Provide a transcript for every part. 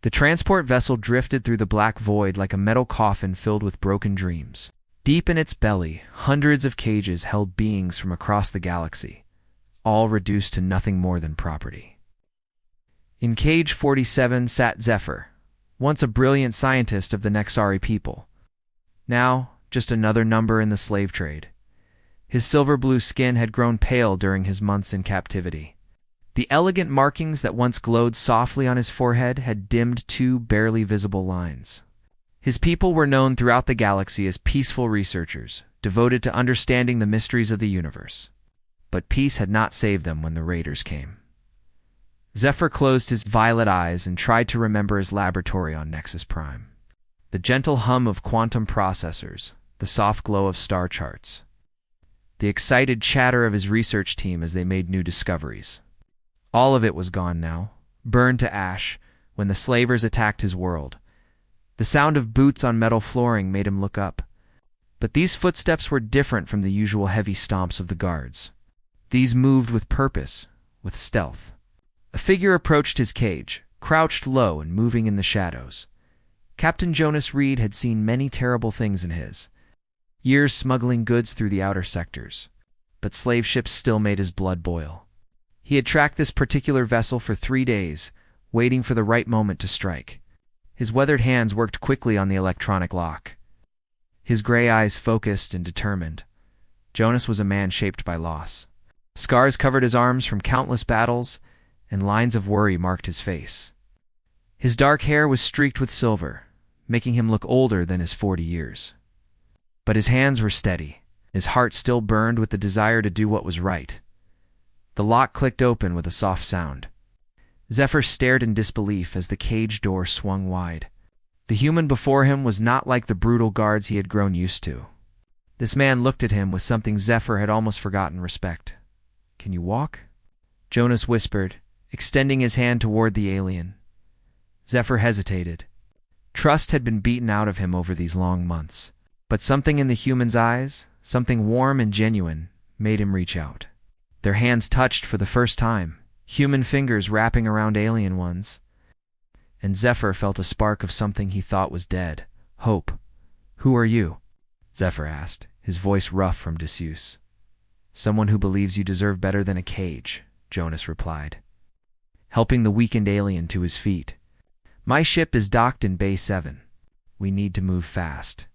The transport vessel drifted through the black void like a metal coffin filled with broken dreams. Deep in its belly, hundreds of cages held beings from across the galaxy, all reduced to nothing more than property. In cage 47 sat Zephyr, once a brilliant scientist of the Nexari people. Now, just another number in the slave trade. His silver-blue skin had grown pale during his months in captivity. The elegant markings that once glowed softly on his forehead had dimmed two barely visible lines. His people were known throughout the galaxy as peaceful researchers, devoted to understanding the mysteries of the universe. But peace had not saved them when the raiders came. Zephyr closed his violet eyes and tried to remember his laboratory on Nexus Prime. The gentle hum of quantum processors, the soft glow of star charts, the excited chatter of his research team as they made new discoveries. All of it was gone now, burned to ash, when the slavers attacked his world. The sound of boots on metal flooring made him look up. But these footsteps were different from the usual heavy stomps of the guards. These moved with purpose, with stealth. A figure approached his cage, crouched low and moving in the shadows. Captain Jonas Reed had seen many terrible things in his years smuggling goods through the outer sectors. But slave ships still made his blood boil. He had tracked this particular vessel for 3 days, waiting for the right moment to strike. His weathered hands worked quickly on the electronic lock. His gray eyes focused and determined. Jonas was a man shaped by loss. Scars covered his arms from countless battles, and lines of worry marked his face. His dark hair was streaked with silver, making him look older than his 40 years. But his hands were steady. His heart still burned with the desire to do what was right. The lock clicked open with a soft sound. Zephyr stared in disbelief as the cage door swung wide. The human before him was not like the brutal guards he had grown used to. This man looked at him with something Zephyr had almost forgotten: respect. "Can you walk?" Jonas whispered, extending his hand toward the alien. Zephyr hesitated. Trust had been beaten out of him over these long months. But something in the human's eyes, something warm and genuine, made him reach out. Their hands touched for the first time, human fingers wrapping around alien ones. And Zephyr felt a spark of something he thought was dead: hope. "Who are you?" Zephyr asked, his voice rough from disuse. "Someone who believes you deserve better than a cage," Jonas replied, helping the weakened alien to his feet. "My ship is docked in Bay 7. We need to move fast."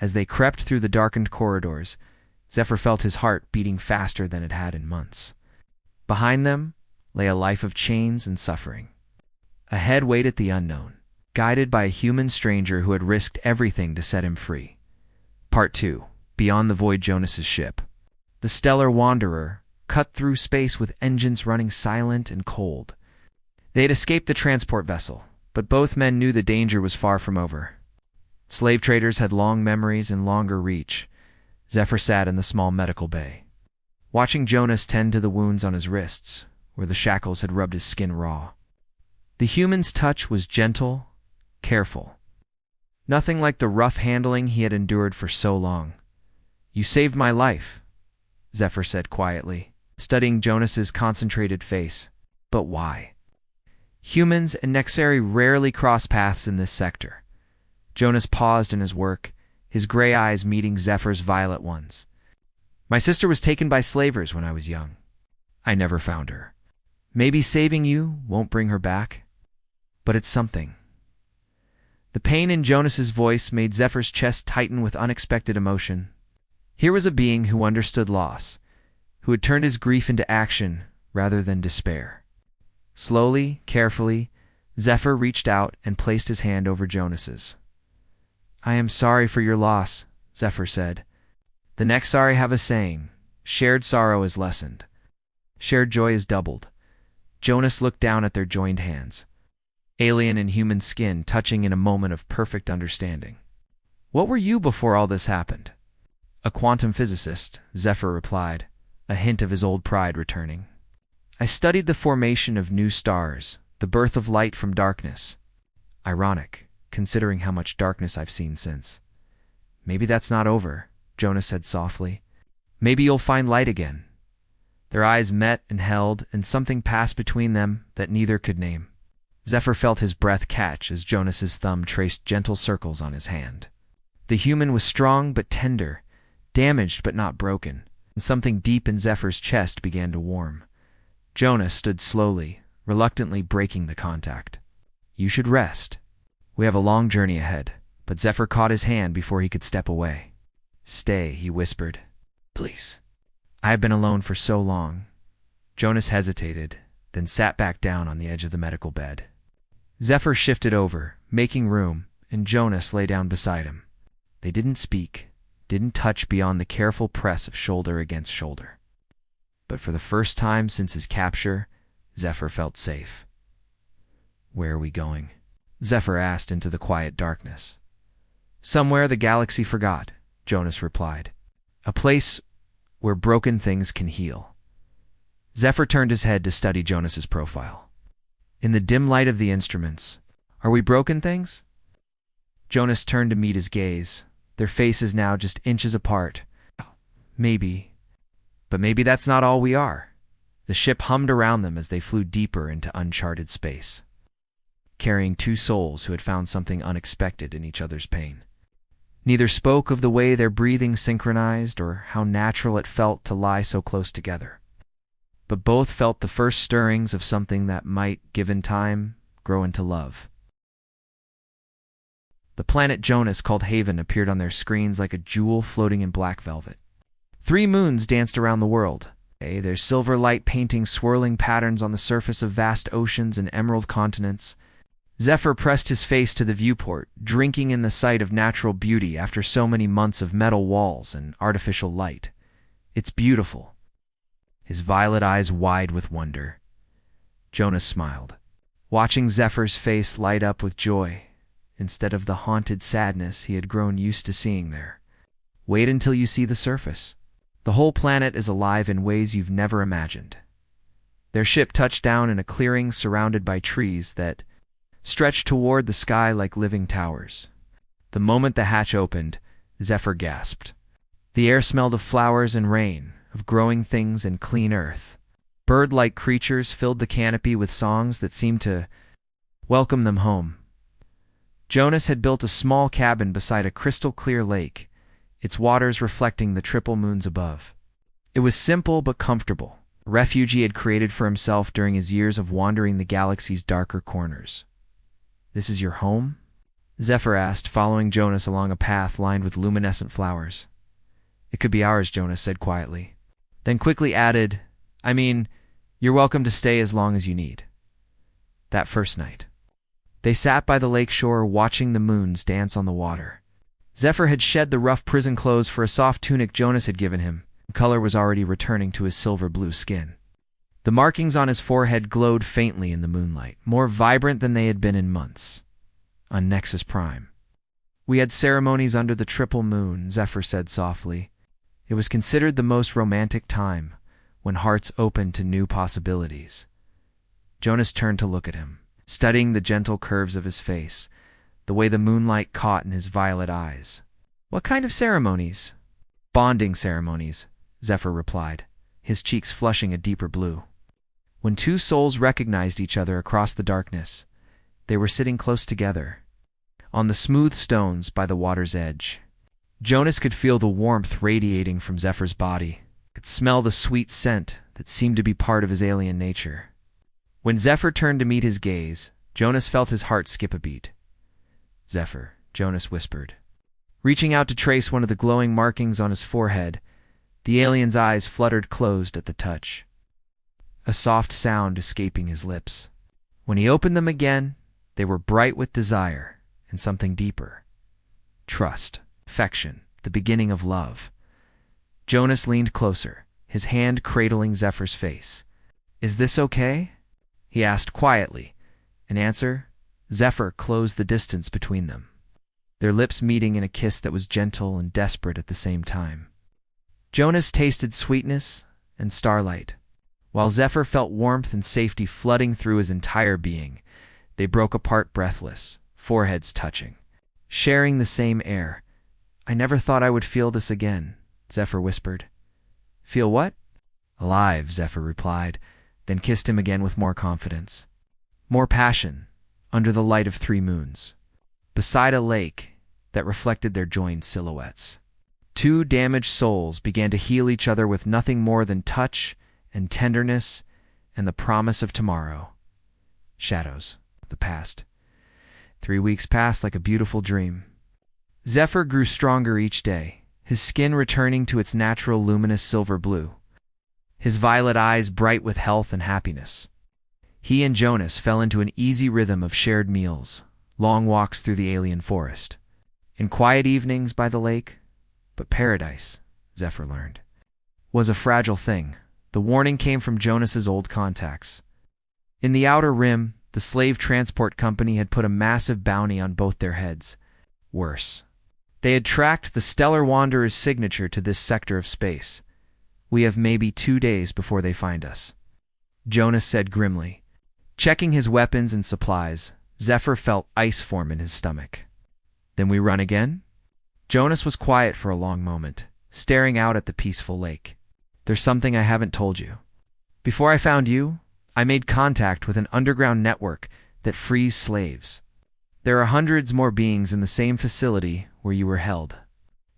As they crept through the darkened corridors, Zephyr felt his heart beating faster than it had in months. Behind them lay a life of chains and suffering. Ahead waited the unknown, guided by a human stranger who had risked everything to set him free. Part 2. Beyond the Void. Jonas's ship. The stellar wanderer cut through space with engines running silent and cold. They had escaped the transport vessel, but both men knew the danger was far from over. Slave traders had long memories and longer reach. Zephyr sat in the small medical bay, watching Jonas tend to the wounds on his wrists, where the shackles had rubbed his skin raw. The human's touch was gentle, careful. Nothing like the rough handling he had endured for so long. "You saved my life," Zephyr said quietly, studying Jonas's concentrated face. "But why?" Humans and Nexari rarely cross paths in this sector. Jonas paused in his work, his gray eyes meeting Zephyr's violet ones. "My sister was taken by slavers when I was young. I never found her. Maybe saving you won't bring her back, but it's something." The pain in Jonas's voice made Zephyr's chest tighten with unexpected emotion. Here was a being who understood loss, who had turned his grief into action rather than despair. Slowly, carefully, Zephyr reached out and placed his hand over Jonas's. "I am sorry for your loss," Zephyr said. "The Nexari have a saying: shared sorrow is lessened. Shared joy is doubled." Jonas looked down at their joined hands, alien and human skin touching in a moment of perfect understanding. "What were you before all this happened?" "A quantum physicist," Zephyr replied, a hint of his old pride returning. "I studied the formation of new stars, the birth of light from darkness." Ironic, considering how much darkness I've seen since. "Maybe that's not over," Jonas said softly. "Maybe you'll find light again." Their eyes met and held, and something passed between them that neither could name. Zephyr felt his breath catch as Jonas's thumb traced gentle circles on his hand. The human was strong but tender, damaged but not broken, and something deep in Zephyr's chest began to warm. Jonas stood slowly, reluctantly breaking the contact. "You should rest. We have a long journey ahead," but Zephyr caught his hand before he could step away. "Stay," he whispered. "Please. I have been alone for so long." Jonas hesitated, then sat back down on the edge of the medical bed. Zephyr shifted over, making room, and Jonas lay down beside him. They didn't speak, didn't touch beyond the careful press of shoulder against shoulder. But for the first time since his capture, Zephyr felt safe. "Where are we going?" Zephyr asked into the quiet darkness. "Somewhere the galaxy forgot," Jonas replied. "A place where broken things can heal." Zephyr turned his head to study Jonas's profile. In the dim light of the instruments, "Are we broken things?" Jonas turned to meet his gaze, their faces now just inches apart. "Maybe. But maybe that's not all we are." The ship hummed around them as they flew deeper into uncharted space, carrying two souls who had found something unexpected in each other's pain. Neither spoke of the way their breathing synchronized or how natural it felt to lie so close together. But both felt the first stirrings of something that might, given time, grow into love. The planet Jonas, called Haven, appeared on their screens like a jewel floating in black velvet. 3 moons danced around the world, their silver light painting swirling patterns on the surface of vast oceans and emerald continents. Zephyr pressed his face to the viewport, drinking in the sight of natural beauty after so many months of metal walls and artificial light. "It's beautiful." His violet eyes wide with wonder. Jonas smiled, watching Zephyr's face light up with joy, instead of the haunted sadness he had grown used to seeing there. "Wait until you see the surface. The whole planet is alive in ways you've never imagined." Their ship touched down in a clearing surrounded by trees that stretched toward the sky like living towers. The moment the hatch opened, Zephyr gasped. The air smelled of flowers and rain, of growing things and clean earth. Bird-like creatures filled the canopy with songs that seemed to welcome them home. Jonas had built a small cabin beside a crystal-clear lake, its waters reflecting the triple moons above. It was simple but comfortable, a refuge he had created for himself during his years of wandering the galaxy's darker corners. "This is your home?" Zephyr asked, following Jonas along a path lined with luminescent flowers. "It could be ours," Jonas said quietly, then quickly added, "I mean, you're welcome to stay as long as you need." That first night, they sat by the lake shore watching the moons dance on the water. Zephyr had shed the rough prison clothes for a soft tunic Jonas had given him. The color was already returning to his silver-blue skin. The markings on his forehead glowed faintly in the moonlight, more vibrant than they had been in months. On Nexus Prime. "We had ceremonies under the triple moon," Zephyr said softly. "It was considered the most romantic time, when hearts opened to new possibilities." Jonas turned to look at him, studying the gentle curves of his face, the way the moonlight caught in his violet eyes. "What kind of ceremonies?" "Bonding ceremonies," Zephyr replied, his cheeks flushing a deeper blue. When two souls recognized each other across the darkness, they were sitting close together, on the smooth stones by the water's edge. Jonas could feel the warmth radiating from Zephyr's body, could smell the sweet scent that seemed to be part of his alien nature. When Zephyr turned to meet his gaze, Jonas felt his heart skip a beat. "Zephyr," Jonas whispered. Reaching out to trace one of the glowing markings on his forehead, the alien's eyes fluttered closed at the touch, a soft sound escaping his lips. When he opened them again, they were bright with desire and something deeper. Trust, affection, the beginning of love. Jonas leaned closer, his hand cradling Zephyr's face. "Is this okay?" he asked quietly. In answer, Zephyr closed the distance between them, their lips meeting in a kiss that was gentle and desperate at the same time. Jonas tasted sweetness and starlight, while Zephyr felt warmth and safety flooding through his entire being. They broke apart breathless, foreheads touching, sharing the same air. "I never thought I would feel this again," Zephyr whispered. "Feel what?" "Alive," Zephyr replied, then kissed him again with more confidence. More passion, under the light of 3 moons, beside a lake that reflected their joined silhouettes. 2 damaged souls began to heal each other with nothing more than touch and tenderness and the promise of tomorrow. Shadows, the past. 3 weeks passed like a beautiful dream. Zephyr grew stronger each day, his skin returning to its natural luminous silver blue, his violet eyes bright with health and happiness. He and Jonas fell into an easy rhythm of shared meals, long walks through the alien forest, and quiet evenings by the lake. But paradise, Zephyr learned, was a fragile thing. The warning came from Jonas's old contacts. In the Outer Rim, the slave transport company had put a massive bounty on both their heads. Worse, they had tracked the Stellar Wanderer's signature to this sector of space. We have maybe 2 days before they find us, Jonas said grimly. Checking his weapons and supplies, Zephyr felt ice form in his stomach. Then we run again? Jonas was quiet for a long moment, staring out at the peaceful lake. There's something I haven't told you. Before I found you, I made contact with an underground network that frees slaves. There are hundreds more beings in the same facility where you were held,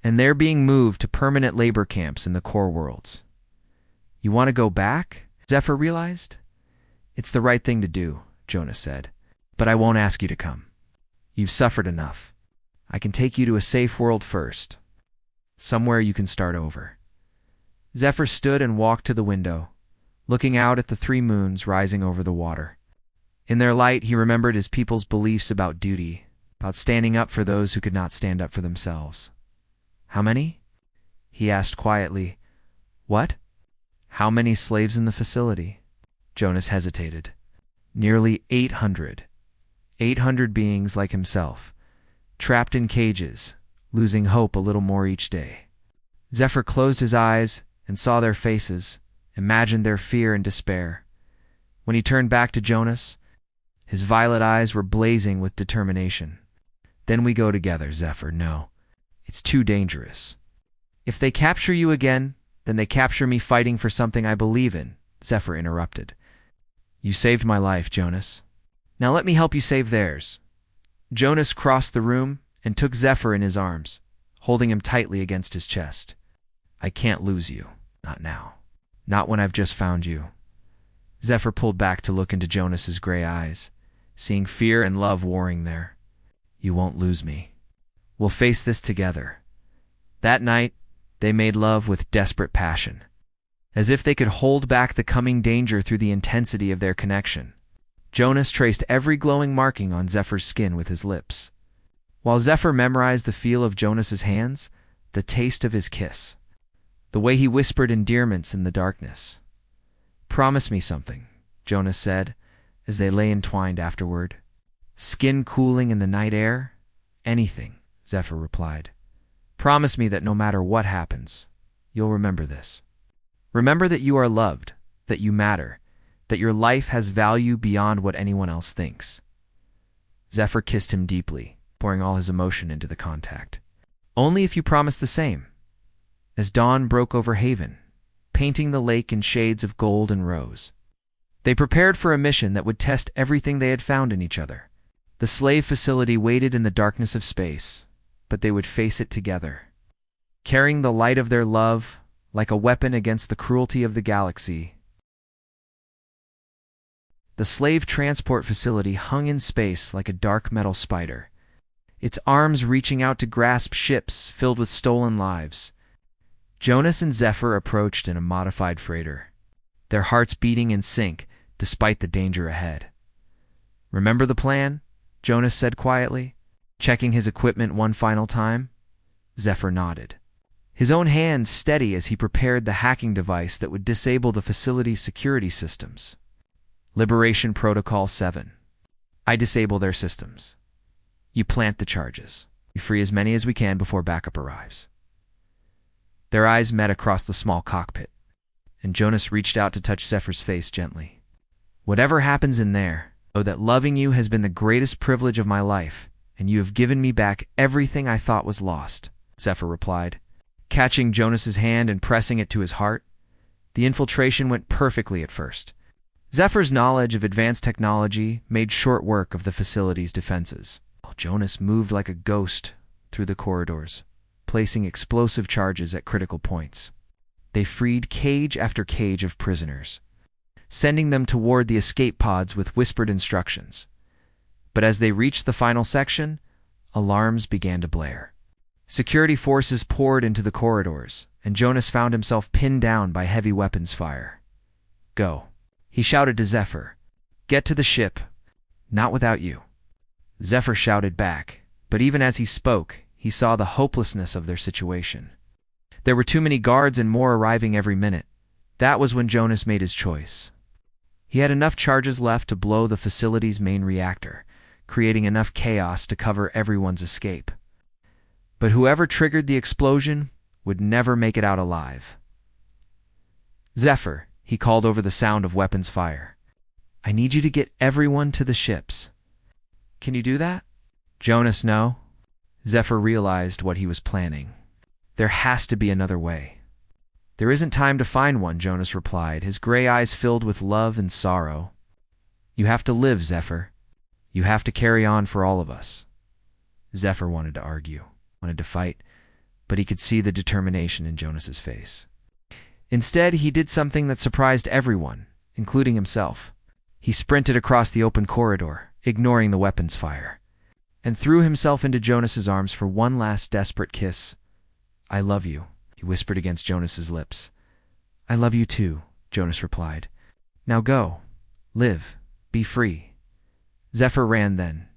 and they're being moved to permanent labor camps in the core worlds. You want to go back? Zephyr realized. It's the right thing to do, Jonas said, but I won't ask you to come. You've suffered enough. I can take you to a safe world first, somewhere you can start over. Zephyr stood and walked to the window, looking out at the 3 moons rising over the water. In their light, he remembered his people's beliefs about duty, about standing up for those who could not stand up for themselves. How many? He asked quietly. What? How many slaves in the facility? Jonas hesitated. Nearly 800. 800 beings like himself, trapped in cages, losing hope a little more each day. Zephyr closed his eyes and saw their faces, imagined their fear and despair. When he turned back to Jonas, his violet eyes were blazing with determination. Then we go together, Zephyr. No, it's too dangerous. If they capture you again, then they capture me fighting for something I believe in, Zephyr interrupted. You saved my life, Jonas. Now let me help you save theirs. Jonas crossed the room and took Zephyr in his arms, holding him tightly against his chest. I can't lose you. Not now. Not when I've just found you. Zephyr pulled back to look into Jonas's gray eyes, seeing fear and love warring there. You won't lose me. We'll face this together. That night, they made love with desperate passion, as if they could hold back the coming danger through the intensity of their connection. Jonas traced every glowing marking on Zephyr's skin with his lips, while Zephyr memorized the feel of Jonas's hands, the taste of his kiss, the way he whispered endearments in the darkness. Promise me something, Jonas said, as they lay entwined afterward. Skin cooling in the night air? Anything, Zephyr replied. Promise me that no matter what happens, you'll remember this. Remember that you are loved, that you matter, that your life has value beyond what anyone else thinks. Zephyr kissed him deeply, pouring all his emotion into the contact. Only if you promise the same. As dawn broke over Haven, painting the lake in shades of gold and rose, they prepared for a mission that would test everything they had found in each other. The slave facility waited in the darkness of space, but they would face it together, carrying the light of their love like a weapon against the cruelty of the galaxy. The slave transport facility hung in space like a dark metal spider, its arms reaching out to grasp ships filled with stolen lives. Jonas and Zephyr approached in a modified freighter, their hearts beating in sync despite the danger ahead. Remember the plan? Jonas said quietly, checking his equipment one final time. Zephyr nodded, his own hands steady as he prepared the hacking device that would disable the facility's security systems. Liberation Protocol 7. I disable their systems. You plant the charges. We free as many as we can before backup arrives. Their eyes met across the small cockpit, and Jonas reached out to touch Zephyr's face gently. Whatever happens in there, know that loving you has been the greatest privilege of my life, and you have given me back everything I thought was lost, Zephyr replied, catching Jonas's hand and pressing it to his heart. The infiltration went perfectly at first. Zephyr's knowledge of advanced technology made short work of the facility's defenses. Jonas moved like a ghost through the corridors, placing explosive charges at critical points. They freed cage after cage of prisoners, sending them toward the escape pods with whispered instructions. But as they reached the final section, alarms began to blare. Security forces poured into the corridors, and Jonas found himself pinned down by heavy weapons fire. "Go," he shouted to Zephyr. "Get to the ship. Not without you." Zephyr shouted back, but even as he spoke, he saw the hopelessness of their situation. There were too many guards and more arriving every minute. That was when Jonas made his choice. He had enough charges left to blow the facility's main reactor, creating enough chaos to cover everyone's escape. But whoever triggered the explosion would never make it out alive. "Zephyr," he called over the sound of weapons fire. "I need you to get everyone to the ships. Can you do that?" "Jonas, no." Zephyr realized what he was planning. "There has to be another way." "There isn't time to find one," Jonas replied, his gray eyes filled with love and sorrow. "You have to live, Zephyr. You have to carry on for all of us." Zephyr wanted to argue, wanted to fight, but he could see the determination in Jonas's face. Instead, he did something that surprised everyone, including himself. He sprinted across the open corridor, ignoring the weapons fire, and threw himself into Jonas's arms for one last desperate kiss. "I love you," he whispered against Jonas's lips. "I love you too," Jonas replied. "Now go. Live. Be free." Zephyr ran then,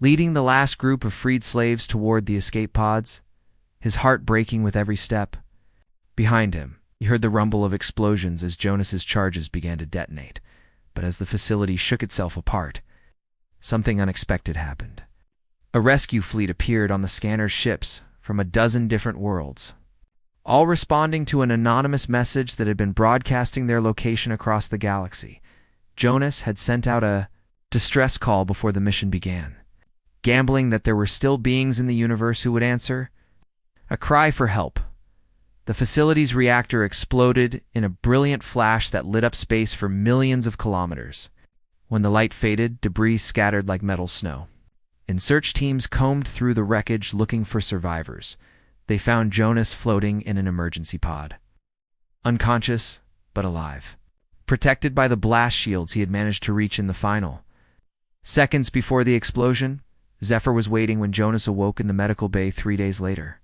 leading the last group of freed slaves toward the escape pods, his heart breaking with every step. Behind him, he heard the rumble of explosions as Jonas's charges began to detonate. But as the facility shook itself apart, something unexpected happened. A rescue fleet appeared on the scanner's ships from a dozen different worlds, all responding to an anonymous message that had been broadcasting their location across the galaxy. Jonas had sent out a distress call before the mission began, gambling that there were still beings in the universe who would answer. A cry for help. The facility's reactor exploded in a brilliant flash that lit up space for millions of kilometers. When the light faded, debris scattered like metal snow. And search teams combed through the wreckage looking for survivors. They found Jonas floating in an emergency pod. Unconscious, but alive. Protected by the blast shields he had managed to reach in the final. Seconds before the explosion, Zephyr was waiting when Jonas awoke in the medical bay 3 days later.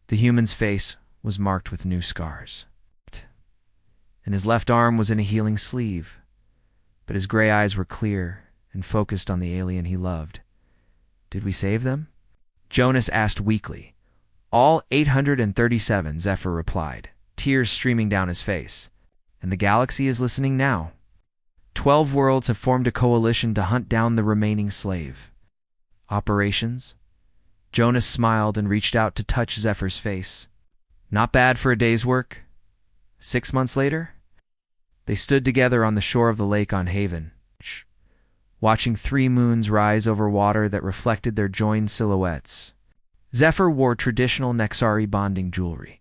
The human's face was marked with new scars, and his left arm was in a healing sleeve, but his gray eyes were clear and focused on the alien he loved. "Did we save them?" Jonas asked weakly. "All 837, Zephyr replied, tears streaming down his face. "And the galaxy is listening now. 12 worlds have formed a coalition to hunt down the remaining slave." "Operations?" Jonas smiled and reached out to touch Zephyr's face. "Not bad for a day's work." 6 months later, they stood together on the shore of the lake on Haven, watching 3 moons rise over water that reflected their joined silhouettes. Zephyr wore traditional Nexari bonding jewelry,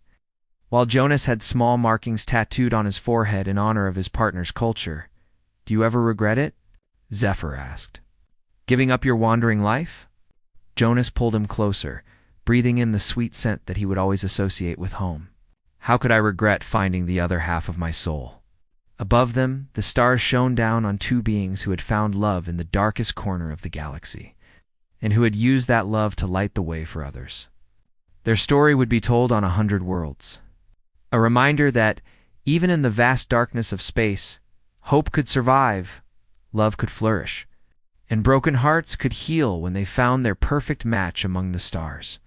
while Jonas had small markings tattooed on his forehead in honor of his partner's culture. "Do you ever regret it?" Zephyr asked. "Giving up your wandering life?" Jonas pulled him closer, breathing in the sweet scent that he would always associate with home. "How could I regret finding the other half of my soul?" Above them, the stars shone down on 2 beings who had found love in the darkest corner of the galaxy, and who had used that love to light the way for others. Their story would be told on 100 worlds. A reminder that, even in the vast darkness of space, hope could survive, love could flourish, and broken hearts could heal when they found their perfect match among the stars.